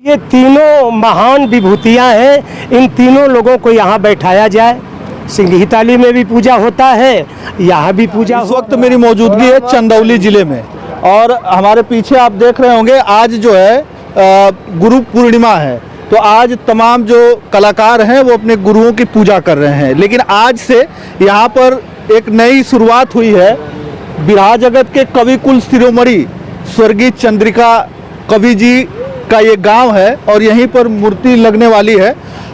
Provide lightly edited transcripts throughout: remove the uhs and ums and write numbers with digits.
ये तीनों महान विभूतियां हैं, इन तीनों लोगों को यहाँ बैठाया जाए। सिंघी ताली में भी पूजा होता है, यहाँ भी पूजा। इस वक्त मेरी मौजूदगी है चंदौली जिले में और हमारे पीछे आप देख रहे होंगे आज जो है गुरु पूर्णिमा है। तो आज तमाम जो कलाकार हैं वो अपने गुरुओं की पूजा कर रहे हैं, लेकिन आज से यहाँ पर एक नई शुरुआत हुई है। बिरहा जगत के कवि कुल शिरोमणि स्वर्गीय चंद्रिका कवि जी का ये गांव है और यहीं पर मूर्ति लगने वाली है।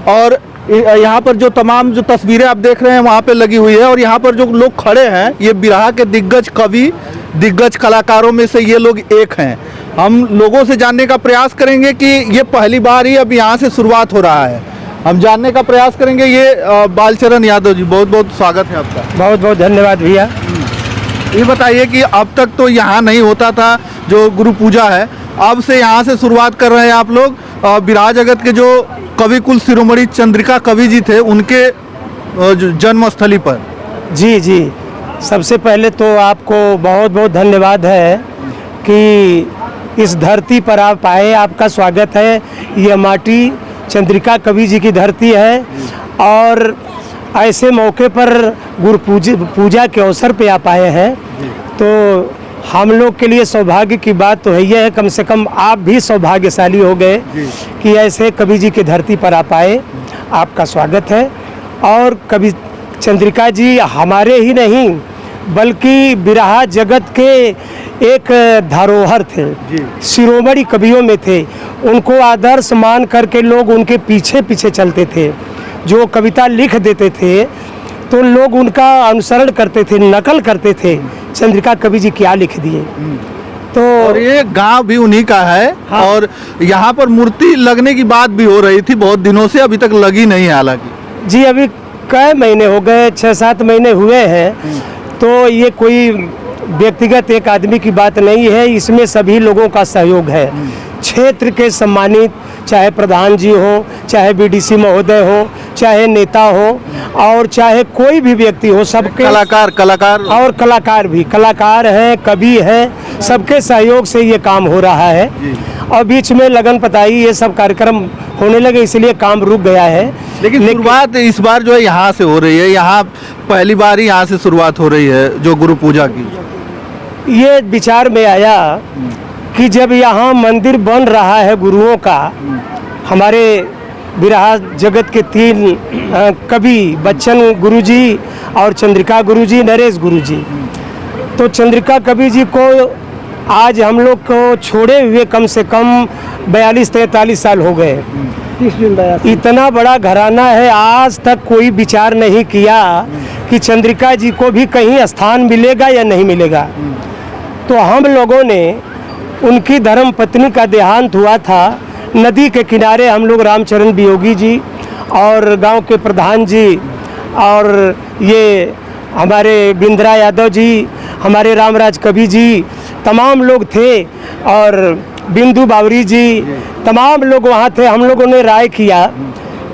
और यहाँ पर जो तमाम जो तस्वीरें आप देख रहे हैं वहाँ पे लगी हुई है और यहाँ पर जो लोग खड़े हैं ये बिरहा के दिग्गज कवि, दिग्गज कलाकारों में से ये लोग एक हैं। हम लोगों से जानने का प्रयास करेंगे कि ये पहली बार ही अब यहाँ से शुरुआत हो रहा है। हम जानने का प्रयास करेंगे। ये बालचरण यादव जी, बहुत बहुत स्वागत है आपका। बहुत बहुत धन्यवाद भैया। ये बताइए कि अब तक तो यहाँ नहीं होता था जो गुरु पूजा है, अब से यहाँ से शुरुआत कर रहे हैं आप लोग। बिरहा जगत के जो कवि कुल शिरोमणि चंद्रिका कवि जी थे उनके जन्मस्थली पर। जी जी, सबसे पहले तो आपको बहुत बहुत धन्यवाद है कि इस धरती पर आप आए, आपका स्वागत है। ये माटी चंद्रिका कवि जी की धरती है और ऐसे मौके पर गुरु पूजा के अवसर पे आप आए हैं, तो हम लोग के लिए सौभाग्य की बात तो है ही है। कम से कम आप भी सौभाग्यशाली हो गए कि ऐसे कवि जी की धरती पर आप आए, आपका स्वागत है। और कवि चंद्रिका जी हमारे ही नहीं बल्कि बिरहा जगत के एक धरोहर थे, शिरोमणि कवियों में थे। उनको आदर्श मान करके लोग उनके पीछे पीछे चलते थे। जो कविता लिख देते थे तो लोग उनका अनुसरण करते थे, नकल करते थे। चंद्रिका कवि जी क्या लिख दिए। तो और ये गांव भी उन्हीं का है। हाँ। और यहाँ पर मूर्ति लगने की बात भी हो रही थी बहुत दिनों से, अभी तक लगी नहीं है हालांकि। जी, अभी कई महीने हो गए, 6-7 महीने हुए हैं। तो ये कोई व्यक्तिगत एक आदमी की बात नहीं है, इसमें सभी लोगों का सहयोग है। क्षेत्र के सम्मानित, चाहे प्रधान जी हो, चाहे बीडीसी महोदय हो, चाहे नेता हो और चाहे कोई भी व्यक्ति हो, सबके कलाकार और कलाकार भी, कलाकार हैं, कवि हैं, सबके सहयोग से ये काम हो रहा है। और बीच में लगन पताई ये सब कार्यक्रम होने लगे, इसलिए काम रुक गया है। लेकिन शुरुआत इस बार जो है यहाँ से हो रही है। यहाँ पहली बार ही यहाँ से शुरुआत हो रही है जो गुरु पूजा की। ये विचार में आया कि जब यहाँ मंदिर बन रहा है गुरुओं का, हमारे बिरहा जगत के 3 कवि, बच्चन गुरुजी और चंद्रिका गुरुजी, नरेश गुरुजी, तो चंद्रिका कवि जी को आज हम लोग को छोड़े हुए कम से कम 42-43 साल हो गए। इतना बड़ा घराना है, आज तक कोई विचार नहीं किया कि चंद्रिका जी को भी कहीं स्थान मिलेगा या नहीं मिलेगा। तो हम लोगों ने, उनकी धर्म पत्नी का देहांत हुआ था, नदी के किनारे हम लोग रामचरण वियोगी जी और गांव के प्रधान जी और ये हमारे बिंद्रा यादव जी, हमारे रामराज कवि जी, तमाम लोग थे और बिंदु बावरी जी, तमाम लोग वहाँ थे। हम लोगों ने राय किया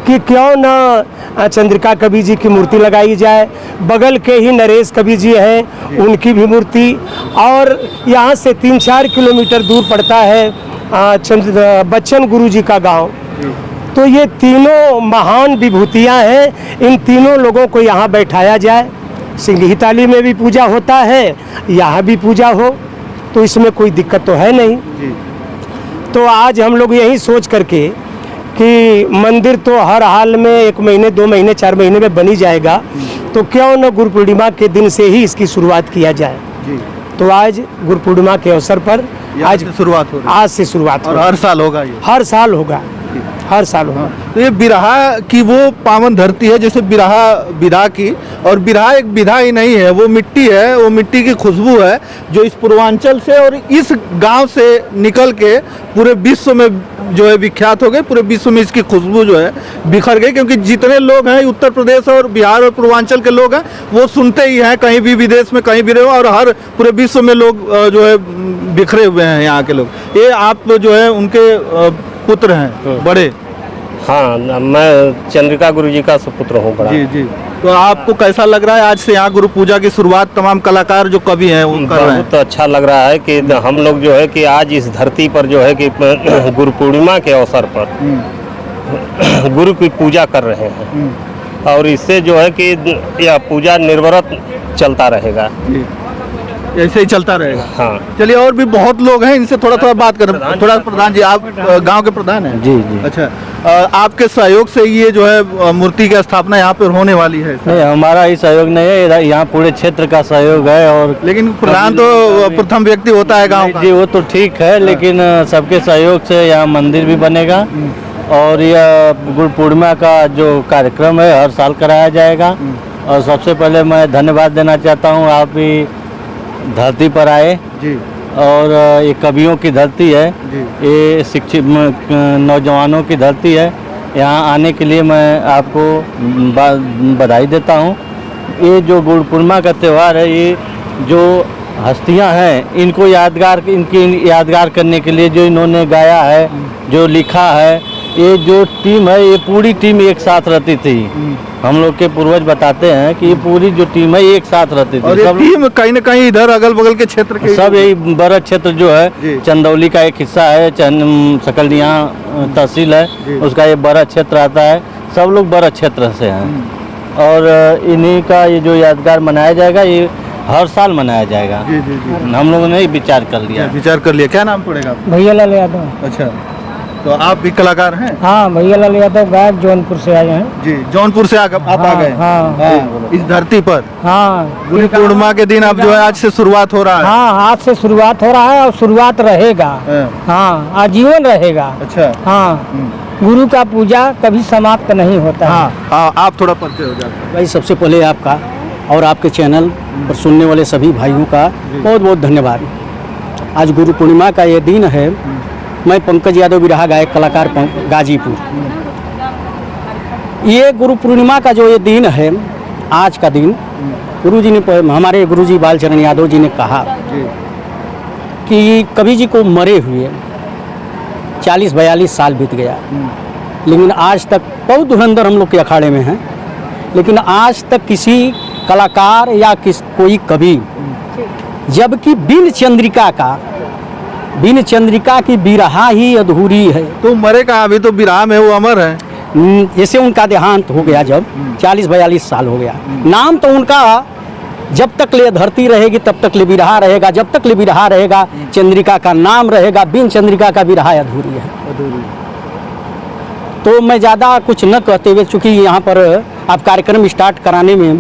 कि क्यों ना चंद्रिका कवि जी की मूर्ति लगाई जाए। बगल के ही नरेश कवि जी हैं, उनकी भी मूर्ति, और यहाँ से 3-4 किलोमीटर दूर पड़ता है बच्चन गुरु जी का गांव। तो ये तीनों महान विभूतियां हैं, इन तीनों लोगों को यहाँ बैठाया जाए। सिंघी ताली में भी पूजा होता है, यहाँ भी पूजा हो, तो इसमें कोई दिक्कत तो है नहीं। तो आज हम लोग यही सोच करके कि मंदिर तो हर हाल में 1 महीने, 2 महीने, 4 महीने में बनी जाएगा, तो क्यों न गुरु पूर्णिमा के दिन से ही इसकी शुरुआत किया जाए। तो आज गुरु पूर्णिमा के अवसर पर आज शुरुआत हो रही है। आज से शुरुआत और हर साल होगा ये? हर साल होगा, हर साल होगा। तो ये बिरहा की वो पावन धरती है जैसे बिरहा की, और बिरहा एक विधा ही नहीं है, वो मिट्टी है, वो मिट्टी की खुशबू है जो इस पूर्वांचल से और इस गांव से निकल के पूरे विश्व में जो है विख्यात हो गई। पूरे विश्व में इसकी खुशबू जो है बिखर गई, क्योंकि जितने लोग हैं उत्तर प्रदेश और बिहार और पूर्वांचल के लोग हैं वो सुनते ही हैं, कहीं भी विदेश में कहीं भी रहे, और हर पूरे विश्व में लोग जो है बिखरे हुए हैं यहाँ के लोग। ये आप जो है उनके पुत्र हैं बड़े? हाँ, मैं चंद्रिका गुरुजी का सुपुत्र हूँ बड़ा। जी जी। तो आपको कैसा लग रहा है आज से यहाँ गुरु पूजा की शुरुआत तमाम कलाकार जो कवि हैं वो कर रहे हैं? बहुत अच्छा लग रहा है कि हम लोग जो है कि आज इस धरती पर जो है कि गुरु पूर्णिमा के अवसर पर गुरु की पूजा कर रहे हैं और इससे जो है कि यह पूजा निर्विरत चलता रहेगा। जी, ऐसे ही चलता रहेगा। हाँ, चलिए, और भी बहुत लोग हैं, इनसे थोड़ा बात करें। थोड़ा प्रधान जी, आप गांव के प्रधान हैं? जी जी। अच्छा, आपके सहयोग से ये जो है मूर्ति की स्थापना यहाँ पर होने वाली है? नहीं, हमारा ही सहयोग नहीं है, यहाँ पूरे क्षेत्र का सहयोग है। और लेकिन प्रधान तो प्रथम व्यक्ति होता है गांव का। जी, वो तो ठीक है, लेकिन सबके सहयोग से यहाँ मंदिर भी बनेगा और यह गुरु पूर्णिमा का जो कार्यक्रम है हर साल कराया जाएगा। और सबसे पहले मैं धन्यवाद देना चाहता हूँ, आप भी धरती पर आए जी। और ये कवियों की धरती है, जी। ये शिक्षित नौजवानों की धरती है। यहाँ आने के लिए मैं आपको बधाई देता हूँ। ये जो गुरु पूर्णिमा का त्यौहार है, ये जो हस्तियाँ हैं इनको इनकी यादगार करने के लिए जो इन्होंने गाया है, जो लिखा है, ये जो टीम है, ये पूरी टीम एक साथ रहती थी। हम लोग के पूर्वज बताते हैं कि ये पूरी जो टीम है एक साथ रहती थी। और ये टीम कहीं न कहीं इधर अगल बगल के क्षेत्र के सब यही बड़ा क्षेत्र जो है, जी। चंदौली का एक हिस्सा है, सकलनिया तहसील है, उसका ये बड़ा क्षेत्र आता है। सब लोग बड़ा क्षेत्र से हैं और इन्हीं का ये जो यादगार मनाया जाएगा, ये हर साल मनाया जाएगा। जी जी जी। हम लोगों ने विचार कर लिया। क्या नाम पड़ेगा? भैया लाल यादव। अच्छा, तो आप भी कलाकार हैं? हाँ, भैया लाल यादव गायक जौनपुर से आए हैं। जी, जौनपुर से आप आ गए? हाँ। इस धरती पर हाँ, गुरु पूर्णिमा के दिन अब जो है आज से शुरुआत हो रहा है। हाँ, आज से शुरुआत हो रहा है और शुरुआत रहेगा। हाँ, आजीवन रहेगा। अच्छा। हाँ, गुरु का पूजा कभी समाप्त नहीं होता। हाँ, आप थोड़ा परिचय हो जाते। भाई, सबसे पहले आपका और आपके चैनल पर सुनने वाले सभी भाइयों का बहुत बहुत धन्यवाद। आज गुरु पूर्णिमा का ये दिन है। मैं पंकज यादव, बिरहा गायक कलाकार, गाजीपुर। ये गुरु पूर्णिमा का जो ये दिन है, आज का दिन, गुरुजी ने, हमारे गुरुजी बालचरण यादव जी ने कहा कि कवि जी को मरे हुए 40-42 साल बीत गया, लेकिन आज तक बहुत धुरंधर हम लोग के अखाड़े में हैं, लेकिन आज तक किसी कलाकार या कोई कवि, जबकि बिन चंद्रिका की बिरहा ही अधूरी है। तो मरे कहाँ? अभी तो विराह में वो अमर है। जैसे उनका देहांत हो गया, जब 40-42 साल हो गया, नाम तो उनका जब तक ले धरती रहेगी तब तक ले बिरहा रहेगा, जब तक ले बिरहा रहेगा चंद्रिका का नाम रहेगा, बिन चंद्रिका का बिरहा अधूरी है। तो मैं ज़्यादा कुछ न कहते हुए, चूँकि यहाँ पर अब कार्यक्रम स्टार्ट कराने में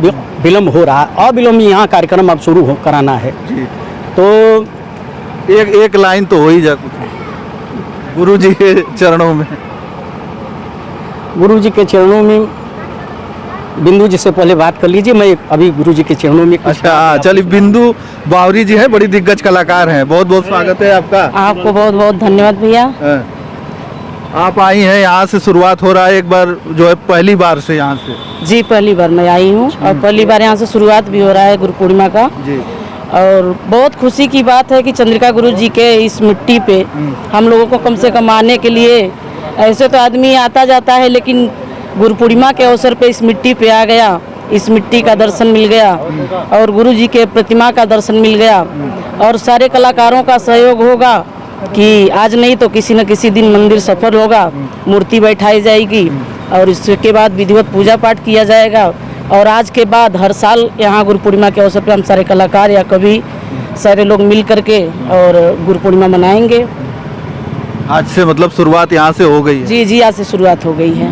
विलम्ब हो रहा है, अविलंब यहाँ कार्यक्रम अब शुरू कराना है। तो एक लाइन तो हो ही जा गुरु जी के चरणों में। गुरु जी के चरणों में बिंदु जी से पहले बात कर लीजिए, मैं अभी गुरु जी के चरणों में। अच्छा, चलिए, बिंदु बावरी जी हैं, बड़ी दिग्गज कलाकार हैं। बहुत बहुत स्वागत है आपका। आपको बहुत बहुत धन्यवाद भैया। आप आई हैं, यहाँ से शुरुआत हो रहा है एक बार जो है, पहली बार से यहाँ से? जी, पहली बार मैं आई हूँ और पहली बार यहाँ से शुरुआत भी हो रहा है गुरु पूर्णिमा का। जी। और बहुत खुशी की बात है कि चंद्रिका गुरु जी के इस मिट्टी पे हम लोगों को कम से कम आने के लिए, ऐसे तो आदमी आता जाता है, लेकिन गुरु पूर्णिमा के अवसर पे इस मिट्टी पे आ गया, इस मिट्टी का दर्शन मिल गया और गुरु जी के प्रतिमा का दर्शन मिल गया। और सारे कलाकारों का सहयोग होगा कि आज नहीं तो किसी न किसी दिन मंदिर सफल होगा, मूर्ति बैठाई जाएगी और इसके बाद विधिवत पूजा पाठ किया जाएगा। और आज के बाद हर साल यहाँ गुरु पूर्णिमा के अवसर पर हम सारे कलाकार या कवि सारे लोग मिल करके और गुरु पूर्णिमा मनाएंगे। आज से मतलब शुरुआत यहाँ से हो गई है? जी जी, आज से शुरुआत हो गई है।